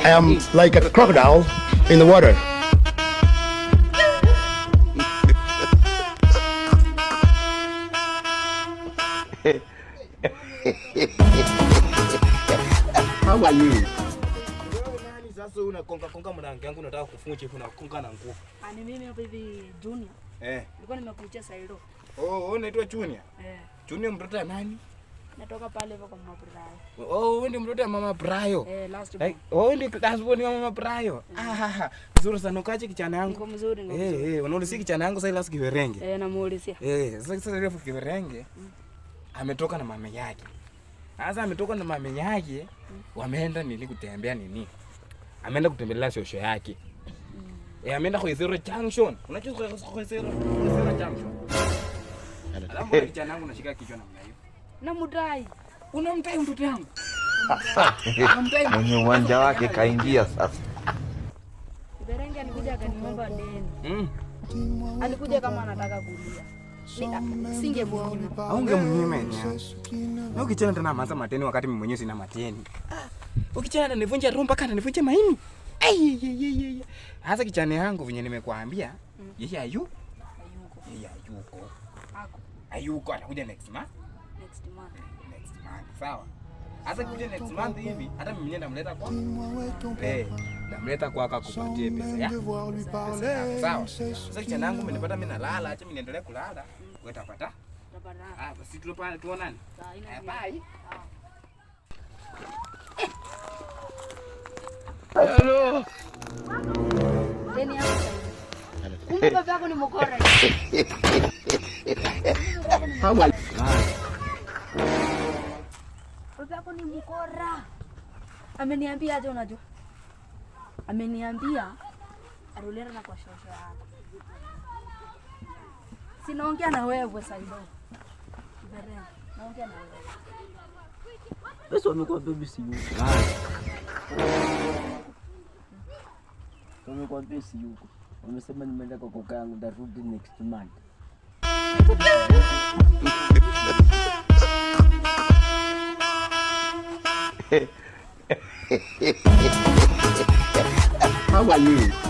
I am like a crocodile in the water. How are you? Sasa unakonga mlango yangu unataka kufunga chifu na kukonga na nguvu. Ani mimi hapa hivi Junior. Nilikuwa nimekuja Sailo. Oh, unaitwa Junior? Junior mtoto wa nani? Natoka pale kwa Mama Brayo. Oh, wewe ndio mtoto wa Mama Brayo. Last born. Oh, ndio last born wa Mama Brayo. Nzuri sana ukaje kichana yangu. Niko mzuri, unaulisi kichana yangu sasa last kiwerenge. Namuulisia. Sasa refu kiwerenge. Ametoka na mama yake. Sasa ametoka na mama yake, wameenda kutembea nini? Ameenda kutembelea shosho yake. Ameenda kwa Zero Junction. Unajua kwa Zero Junction. Alafu kijana wangu unashika kichwa namna hiyo. Namudai. Unamdai mtoto wangu. Mwenye uwanja wake kaingia sasa. Berenge alikuja akaniomba deni. Alikuja kama anataka kulia. Singemwona. Ungemnyima yenyewe. Na ukichana tena maanza mateni wakati mimi mwenyewe sina mateni. Ukichana ananivunja roho mpaka ananivunja maini. Hasa kichana yangu venye nimekuambia, yeye hayuko. Hayuko atakuja next month. Next month. Sawa. Hasa kuja next month hivi, hata mimi ndamleta kwa. Ndamleta kwa akakupatie pesa ya. Sawa. Sasa kichana yangu umenipata mimi nalala, acha mimi niendelee kulala. Wewe utapata? Utapata. Basi tuonane. Bye. Hello. Deni yako. Kumbe baba yako ni mkora. How Baba yako ni mkora. Ameniambia aje unajua? Ameniambia arulera na kwa shosho yako. Sinaongea na wewe Sailo. Berenge, naongea na wewe. Basi wamekuwa baby si yuko. Wamekuwa baby si yuko. Wamesema nimeenda kwa kaka yangu ndarudi next month. are you?